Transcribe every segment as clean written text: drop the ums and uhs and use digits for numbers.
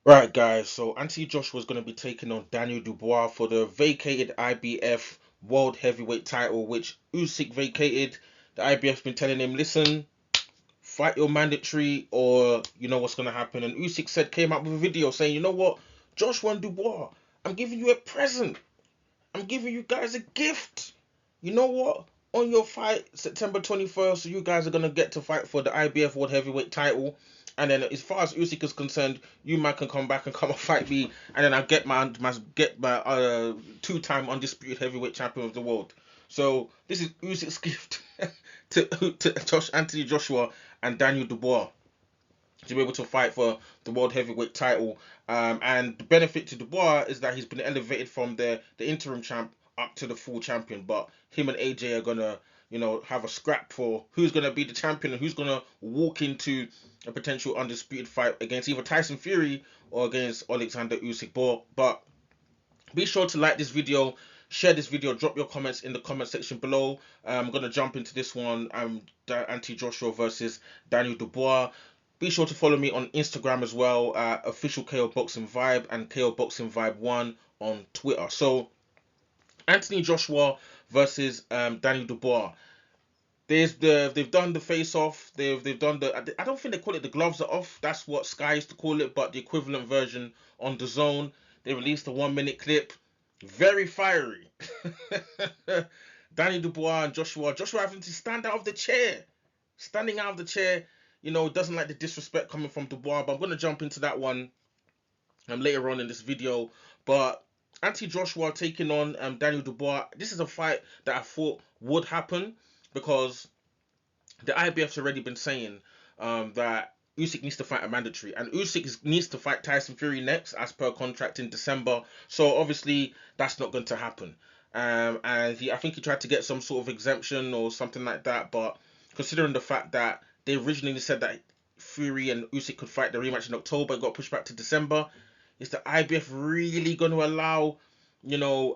Right, guys. So Anthony Joshua is going to be taking on Daniel Dubois for the vacated IBF World Heavyweight title, which Usyk vacated. The IBF's been telling him, "Listen, fight your mandatory, or you know what's going to happen." And Usyk said, came out with a video saying, "You know what, Joshua and Dubois, I'm giving you a present. I'm giving you guys a gift. You know what? On your fight, September 21st, you guys are gonna get to fight for the IBF World Heavyweight title. And then, as far as Usyk is concerned, you man can come back and come and fight me, and then I get my two-time undisputed heavyweight champion of the world." So this is Usyk's gift to Anthony Joshua and Daniel Dubois to be able to fight for the world heavyweight title. And the benefit to Dubois is that he's been elevated from the interim champ up to the full champion. But him and AJ are gonna, have a scrap for who's gonna be the champion and who's gonna walk into a potential undisputed fight against either Tyson Fury or against Alexander Usyk. But be sure to like this video, share this video, drop your comments in the comment section below. I'm gonna jump into this one. Anthony Joshua versus Daniel Dubois. Be sure to follow me on Instagram as well, official KO Boxing Vibe and KO Boxing Vibe 1 on Twitter. So Anthony Joshua versus Daniel Dubois. They've done the face off. They've done the, I don't think they call it the gloves are off. That's what Sky used to call it, but the equivalent version on the Zone. They released a 1 minute clip, very fiery. Danny Dubois and Joshua having to stand out of the chair, standing out of the chair. Doesn't like the disrespect coming from Dubois, but I'm gonna jump into that one later on in this video. But Anthony Joshua taking on Daniel Dubois. This is a fight that I thought would happen because the IBF's already been saying that Usyk needs to fight a mandatory, and Usyk needs to fight Tyson Fury next, as per contract in December. So obviously that's not going to happen. And I think he tried to get some sort of exemption or something like that, but considering the fact that they originally said that Fury and Usyk could fight the rematch in October, it got pushed back to December. Is the IBF really going to allow, you know,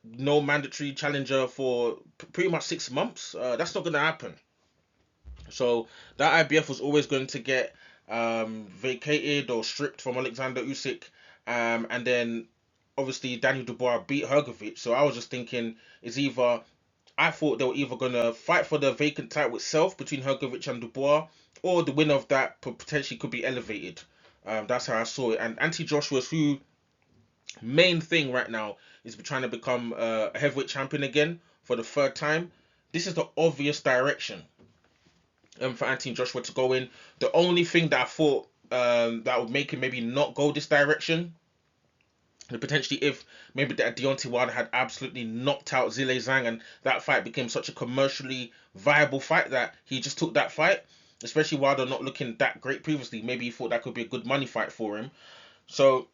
no mandatory challenger for pretty much 6 months? That's not going to happen. So that IBF was always going to get vacated or stripped from Alexander Usyk, and then obviously Daniel Dubois beat Hergovic. So I was just thinking, is either I thought they were either gonna fight for the vacant title itself between Hergovic and Dubois, or the winner of that potentially could be elevated. That's how I saw it. And Anthony Joshua's who main thing right now is trying to become a heavyweight champion again for the third time. This is the obvious direction for Anthony Joshua to go in. The only thing that I thought that would make him maybe not go this direction, and potentially if maybe that Deontay Wilder had absolutely knocked out Zile Zhang and that fight became such a commercially viable fight that he just took that fight, especially Wilder not looking that great previously. Maybe he thought that could be a good money fight for him. So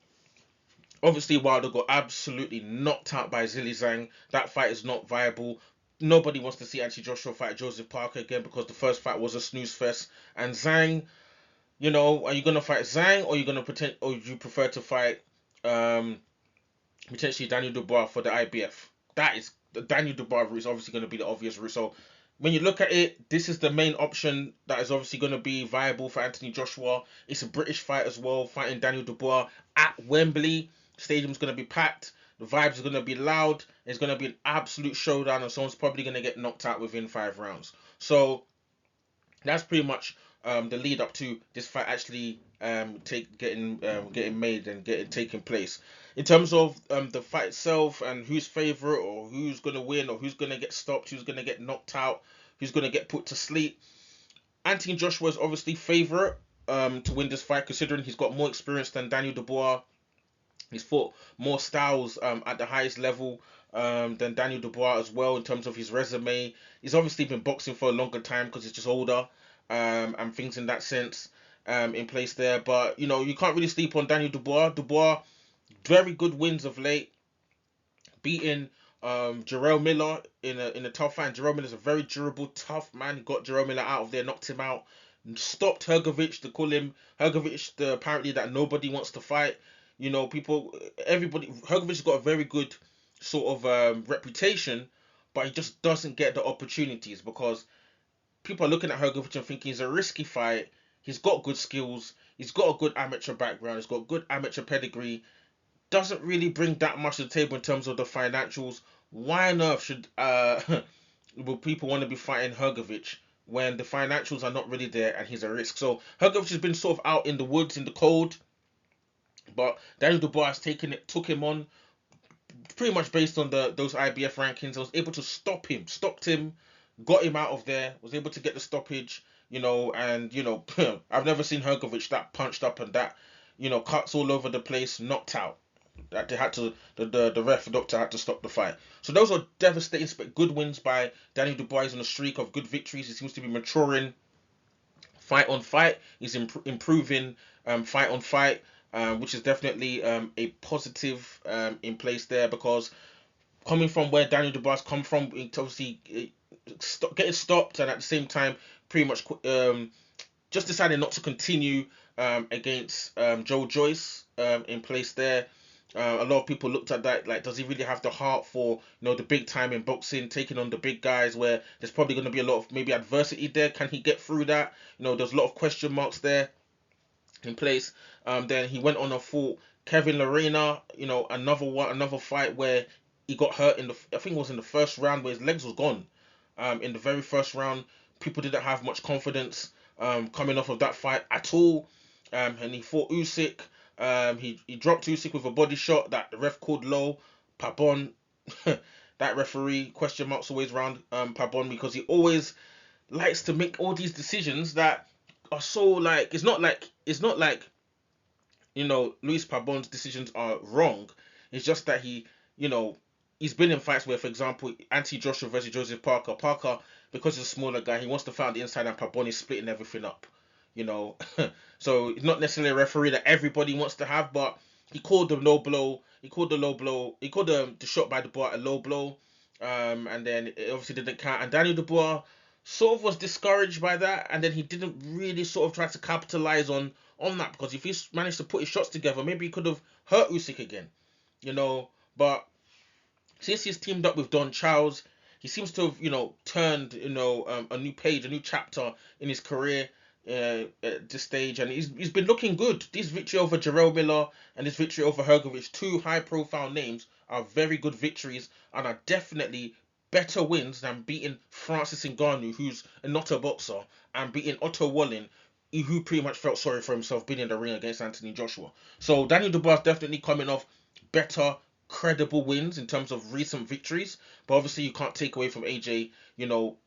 obviously Wilder got absolutely knocked out by Zile Zhang. That fight is not viable. Nobody wants to see Anthony Joshua fight Joseph Parker again because the first fight was a snooze fest. And Zhang, are you gonna fight Zhang, or are you gonna pretend, or do you prefer to fight um potentially Daniel Dubois for the IBF? That is the Daniel Dubois route is obviously going to be the obvious route. So when you look at it, this is the main option that is obviously going to be viable for Anthony Joshua. It's a British fight as well, fighting Daniel Dubois at Wembley. Stadium's going to be packed. The vibes are going to be loud. It's going to be an absolute showdown, and someone's probably going to get knocked out within 5 rounds. So that's pretty much the lead up to this fight actually getting made and getting taking place. In terms of the fight itself and who's favorite or who's gonna win or who's gonna get stopped, who's gonna get knocked out, who's gonna get put to sleep, Anthony Joshua is obviously favorite to win this fight, considering he's got more experience than Daniel Dubois. He's fought more styles at the highest level than Daniel Dubois as well in terms of his resume. He's obviously been boxing for a longer time because he's just older and things in that sense in place there. But you can't really sleep on Daniel Dubois. Dubois, very good wins of late, beating Jarrell Miller in a tough fight. Jarrell Miller's a very durable, tough man. He got Jarrell Miller out of there, knocked him out, stopped Hergovic. To call him Hergovic, apparently that nobody wants to fight. Everybody. Hergovic's got a very good sort of reputation, but he just doesn't get the opportunities because people are looking at Hergovic and thinking he's a risky fight. He's got good skills. He's got a good amateur background. He's got good amateur pedigree. Doesn't really bring that much to the table in terms of the financials. Why on earth should will people want to be fighting Hergovic when the financials are not really there and he's a risk? So Hergovic has been sort of out in the woods in the cold, but Daniel Dubois has took him on pretty much based on those IBF rankings. I was able to stopped him, got him out of there, was able to get the stoppage, and I've never seen Hergovic that punched up and that, cuts all over the place, knocked out. That they had to the ref doctor had to stop the fight. So those are devastating, but good wins by Daniel Dubois on a streak of good victories. He seems to be maturing fight on fight. He's improving fight on fight, which is definitely a positive in place there, because coming from where Daniel Dubois come from, it's obviously getting stopped, and at the same time, pretty much just decided not to continue against Joe Joyce in place there. A lot of people looked at that like, does he really have the heart for the big time in boxing, taking on the big guys where there's probably going to be a lot of maybe adversity there? Can he get through that? There's a lot of question marks there in place. Then he went on and fought Kevin Lorena. Another fight where he got hurt I think it was in the first round where his legs was gone. In the very first round, people didn't have much confidence coming off of that fight at all. And he fought Usyk. He dropped Usyk with a body shot that the ref called low. Pabon, that referee, question marks always around Pabon, because he always likes to make all these decisions that are so like it's not like Luis Pabon's decisions are wrong. It's just that he's been in fights where, for example, Anthony Joshua versus Joseph Parker. Parker, because he's a smaller guy, he wants to fight on the inside, and Pabon is splitting everything up. you know. So it's not necessarily a referee that everybody wants to have, but he called the low blow. He called the low blow. He called the shot by Dubois a low blow. And then it obviously didn't count. And Daniel Dubois sort of was discouraged by that, and then he didn't really sort of try to capitalize on that, because if he managed to put his shots together, maybe he could have hurt Usyk again, But since he's teamed up with Don Charles, he seems to have turned a new page, a new chapter in his career at this stage, and he's been looking good. This victory over Jarrell Miller and this victory over Hergovic, two high profile names, are very good victories and are definitely better wins than beating Francis Ngannou, who's not a boxer, and beating Otto Wallin, who pretty much felt sorry for himself being in the ring against Anthony Joshua. So Daniel Dubois definitely coming off better, credible wins in terms of recent victories, but obviously you can't take away from AJ,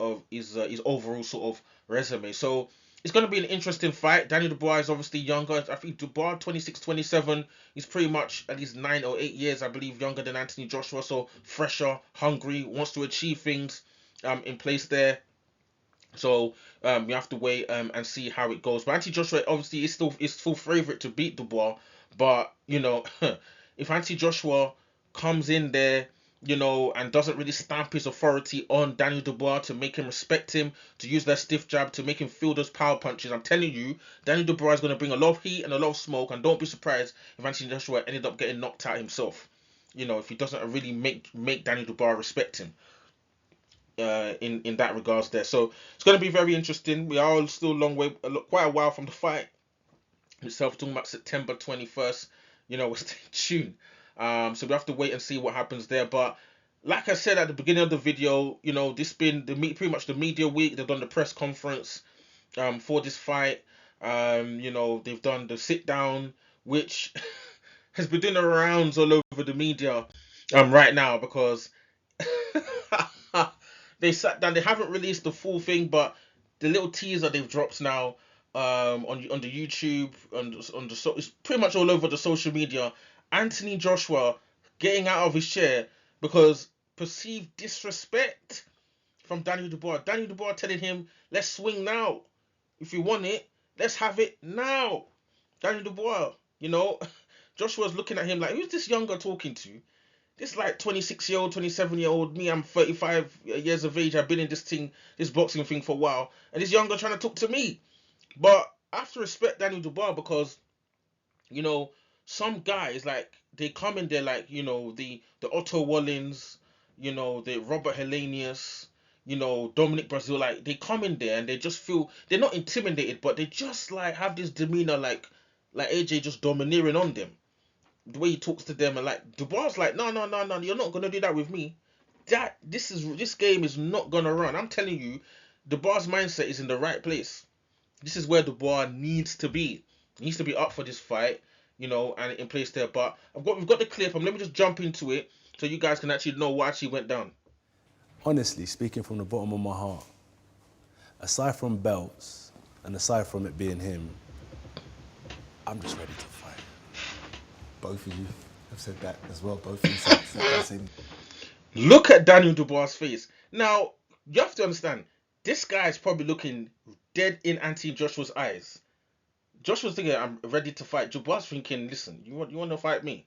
of his overall sort of resume. So it's going to be an interesting fight. Daniel Dubois is obviously younger. I think Dubois 26, 27. He's pretty much at least 9 or 8 years, I believe, younger than Anthony Joshua. So fresher, hungry, wants to achieve things in place there. So we have to wait and see how it goes. But Anthony Joshua obviously is full favorite to beat Dubois. But if Anthony Joshua comes in there, and doesn't really stamp his authority on Daniel Dubois to make him respect him, to use that stiff jab to make him feel those power punches, I'm telling you, Daniel Dubois is going to bring a lot of heat and a lot of smoke. And don't be surprised if Anthony Joshua ended up getting knocked out himself. If he doesn't really make Daniel Dubois respect him. In that regards there. So it's going to be very interesting. We are still a long way, quite a while from the fight itself. Talking about September 21st, we're stay tuned. So we have to wait and see what happens there. But like I said at the beginning of the video, this been pretty much the media week. They've done the press conference for this fight. They've done the sit down, which has been doing the rounds all over the media right now, because they sat down. They haven't released the full thing, but the little teaser they've dropped now on the YouTube, it's pretty much all over the social media. Anthony Joshua getting out of his chair because perceived disrespect from Daniel Dubois. Daniel Dubois telling him, "Let's swing now. If you want it, let's have it now." Daniel Dubois, Joshua's looking at him like, who's this younger talking to? This like 26-year-old, 27-year-old me. I'm 35 years of age. I've been in this boxing thing for a while, and this younger trying to talk to me. But I have to respect Daniel Dubois, because some guys, like, they come in there like the Otto Wallins, the Robert Helenius, Dominic Brazil, like they come in there and they just feel they're not intimidated, but they just like have this demeanor like AJ just domineering on them. The way he talks to them and like Dubois like, no, no, no, no, you're not gonna do that with me. This game is not gonna run. I'm telling you, Dubois' mindset is in the right place. This is where Dubois needs to be. He needs to be up for this fight, and in place there. But we've got the clip. Let me just jump into it so you guys can actually know what actually went down. Honestly, speaking from the bottom of my heart, aside from belts and aside from it being him, I'm just ready to fight. Both of you have said that as well. Both of you said the same. Look at Daniel Dubois' face. Now, you have to understand, this guy is probably looking dead in Anthony Joshua's eyes. Joshua's thinking, I'm ready to fight. Dubois thinking, listen, you want to fight me?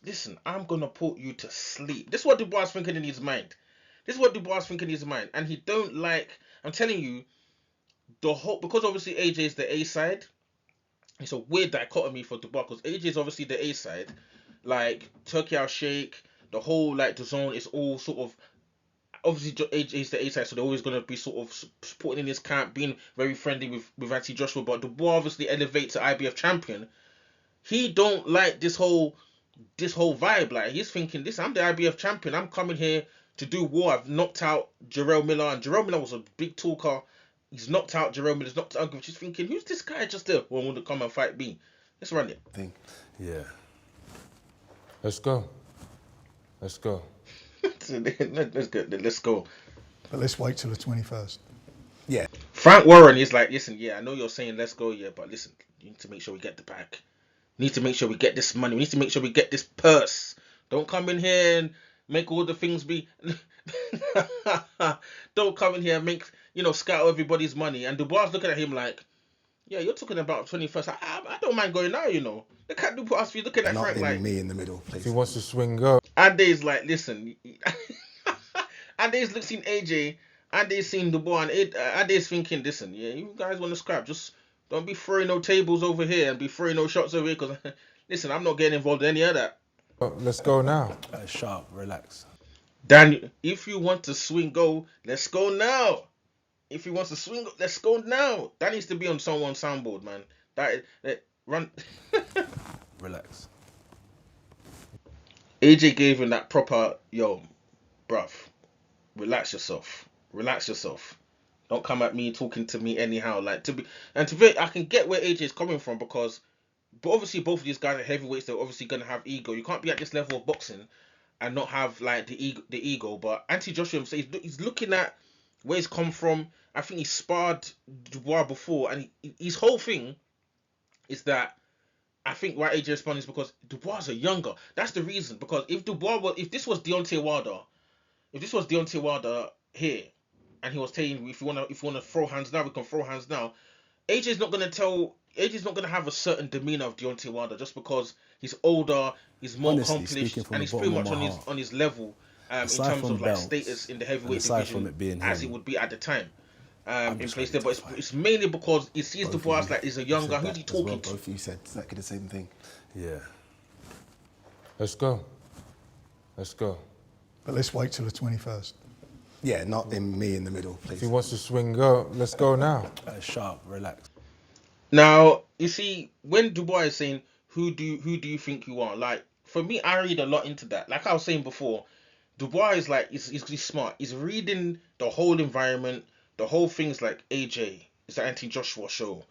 Listen, I'm going to put you to sleep. This is what Dubois thinking in his mind. And he don't like, I'm telling you, because obviously AJ is the A side, it's a weird dichotomy for Dubois because AJ is obviously the A side. Like, Turkey Al Sheikh, the whole, like, the zone is all sort of, obviously AJ is the A side, so they're always going to be sort of supporting in his camp, being very friendly with Anthony Joshua, but Dubois obviously elevates to IBF champion. He don't like this whole vibe. Like, he's thinking, this, I'm the IBF champion. I'm coming here to do war. I've knocked out Jarrell Miller, and Jarrell Miller was a big talker. He's knocked out Jarrell Miller. He's knocked out. She's thinking, who's this guy just there? Well, want to come and fight me? Let's run it. Yeah. Let's go. Let's go. Let's go. But let's wait till the 21st. Yeah. Frank Warren is like, listen, yeah, I know you're saying let's go, yeah, but listen, you need to make sure we get the bag. We need to make sure we get this money. We need to make sure we get this purse. Don't come in here and make all the things be. Don't come in here and make, scatter everybody's money. And Dubois looking at him like, yeah, you're talking about 21st. I don't mind going now, Look at Dubois. You're looking at Frank like. Me in the middle, please. If he wants to swing, go. Andy's like, listen. Andy's seen AJ. Andy's seen Dubois. And Andy's thinking, listen, yeah, you guys want to scrap. Just don't be throwing no tables over here and be throwing no shots over here. Because, listen, I'm not getting involved in any of that. Let's go now. Sharp, relax. Daniel, if you want to swing, go. Let's go now. If he wants to swing, let's go now. That needs to be on someone's soundboard, man. That run. Relax. AJ gave him that proper, yo, bruv, relax yourself. Don't come at me talking to me anyhow. Like, I can get where AJ is coming from but obviously both of these guys are heavyweights. They're obviously gonna have ego. You can't be at this level of boxing and not have like the ego. But Anthony Joshua himself, he's looking at where he's come from. I think he sparred Dubois before, and his whole thing is that I think why AJ responded is because Dubois are younger. That's the reason. Because if this was Deontay Wilder here, and he was saying if you wanna throw hands now, we can throw hands now. AJ's not gonna have a certain demeanor of Deontay Wilder just because he's older, he's more accomplished, and he's pretty much on his level in terms of like status in the heavyweight division as it would be at the time. In place there, but it's mainly because he sees Dubois like he's a younger. Who's he talking to? Both of you said exactly the same thing. Yeah. Let's go. But let's wait till the 21st. Yeah, not me in the middle, please. If he wants to swing, go. Let's go now. Sharp, relax. Now you see when Dubois is saying who do you think you are? Like for me, I read a lot into that. Like I was saying before, Dubois is like he's smart. He's reading the whole environment. The whole thing's like AJ. It's the Anthony Joshua show.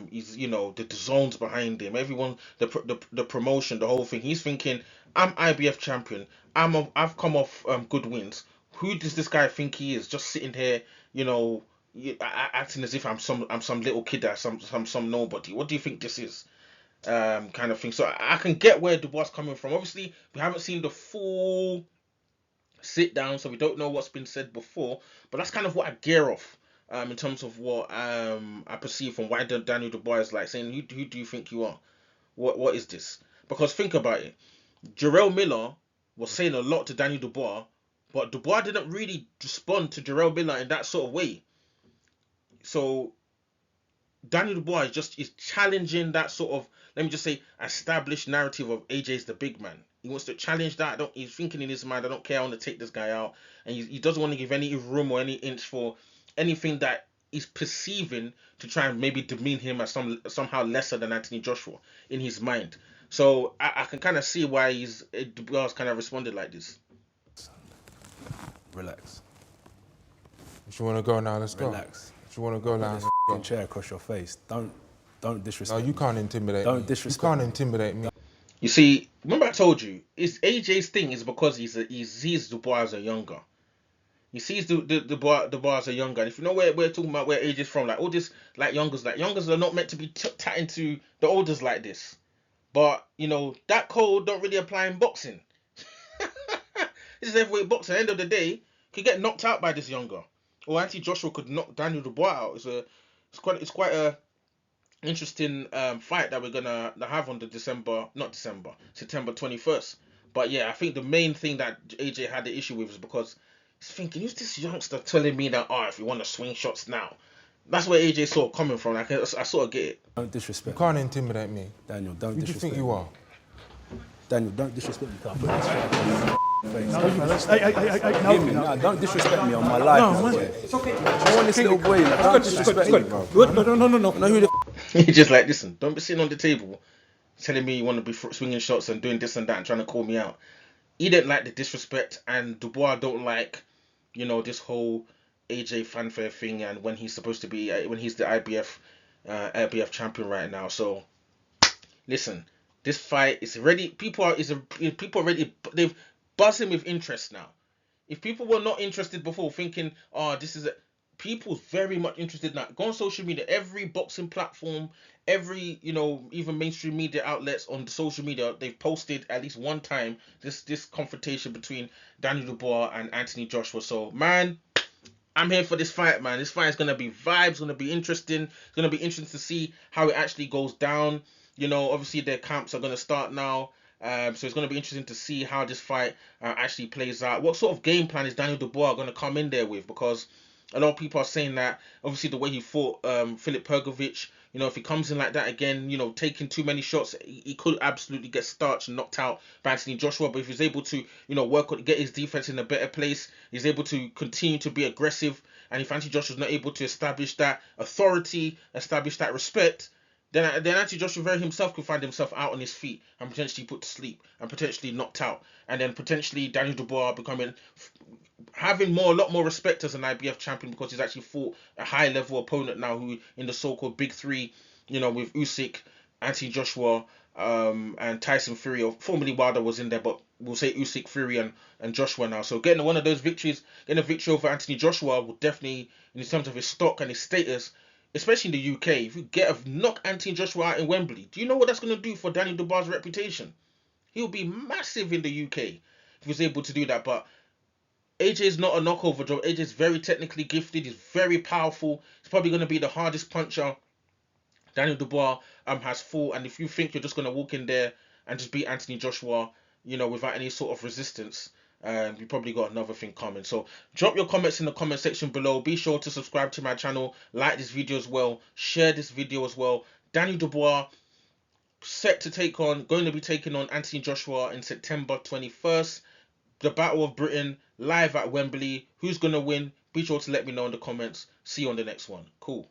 He's the zones behind him. Everyone, the promotion, the whole thing. He's thinking, I'm IBF champion. I've come off good wins. Who does this guy think he is? Just sitting here, acting as if I'm some little kid that some nobody. What do you think this is? Kind of thing. So I can get where Dubois coming from. Obviously, we haven't seen the full sit down, so we don't know what's been said before, but that's kind of what I gear off in terms of what I perceive from why Daniel Dubois is like saying who do you think you are? What is this? Because think about it, Jarrell Miller was saying a lot to Daniel Dubois, but Dubois didn't really respond to Jarrell Miller in that sort of way. So Daniel Dubois is challenging that sort of, let me just say, established narrative of AJ's the big man. He wants to challenge that. He's thinking in his mind, I don't care, I want to take this guy out, and he doesn't want to give any room or any inch for anything that he's perceiving to try and maybe demean him as somehow lesser than Anthony Joshua in his mind. So I can kind of see why Dubois kind of responded like this. Relax. If you want to go now, let's go. Relax. If you want to go now, This let's go. f***ing chair across your face. Don't disrespect. No, you me. can't intimidate Don't me. disrespect You can't me. intimidate me. You see, remember I told you, it's AJ's thing is because he sees Dubois as a younger. He sees the Dubois as a younger. And if you know where we're talking about where AJ's from, like all this, like youngers are not meant to be tatting to the olders like this. But you know that code don't really apply in boxing. This is heavyweight boxing. At the end of the day, could get knocked out by this younger, or Anthony Joshua could knock Daniel Dubois out. It's quite a interesting fight that we're gonna have on the September 21st. But yeah, I think the main thing that AJ had the issue with is because he's thinking, who's this youngster telling me that, if you want to swing shots now? That's where AJ sort of coming from. Like, I sort of get it. Don't You disrespect. can't intimidate me. Daniel, don't Who do you disrespect. think you are? Daniel, don't disrespect me. Can't put this chair across your face. No, fellas. Hey, Give me, no. nah, don't disrespect me on my life. No, bro. man. It's okay. I want this little boy. Like, don't disrespect me, bro. No. Know who the He's just like, listen, don't be sitting on the table telling me you want to be swinging shots and doing this and that and trying to call me out. He didn't like the disrespect, and Dubois don't like, this whole AJ fanfare thing, and when he's supposed to be, when he's the IBF champion right now. So, listen, this fight is ready. People already, they've buzzing with interest now. If people were not interested before, thinking, this is people's very much interested now. Go on social media, every boxing platform, every, even mainstream media outlets on the social media, they've posted at least one time this confrontation between Daniel Dubois and Anthony Joshua. So, man, I'm here for this fight, man. This fight is going to be vibes, going to be interesting. It's going to be interesting to see how it actually goes down. Obviously their camps are going to start now. So it's going to be interesting to see how this fight actually plays out. What sort of game plan is Daniel Dubois going to come in there with? Because a lot of people are saying that, obviously, the way he fought Filip Pergovic, if he comes in like that again, taking too many shots, he could absolutely get starched and knocked out by Anthony Joshua. But if he's able to, work on, get his defense in a better place, he's able to continue to be aggressive. And if Anthony Joshua's not able to establish that authority, establish that respect, then Anthony Joshua very himself could find himself out on his feet and potentially put to sleep and potentially knocked out. And then potentially Daniel Dubois having a lot more respect as an IBF champion because he's actually fought a high level opponent now who in the so-called big three, with Usyk, Anthony Joshua, and Tyson Fury, or formerly Wilder was in there, but we'll say Usyk, Fury, and Joshua now. So getting one of those victories, getting a victory over Anthony Joshua will definitely, in terms of his stock and his status, especially in the UK, if you knock Anthony Joshua out in Wembley, do you know what that's going to do for Daniel Dubois' reputation? He'll be massive in the UK if he's able to do that. But AJ is not a knockover job. AJ is very technically gifted. He's very powerful. He's probably going to be the hardest puncher Daniel Dubois has fought. And if you think you're just going to walk in there and just beat Anthony Joshua, without any sort of resistance, you probably got another thing coming. So drop your comments in the comment section below. Be sure to subscribe to my channel, like this video as well, share this video as well. Daniel Dubois going to be taking on Anthony Joshua in September 21st. The Battle of Britain live at Wembley. Who's going to win? Be sure to let me know in the comments. See you on the next one. Cool.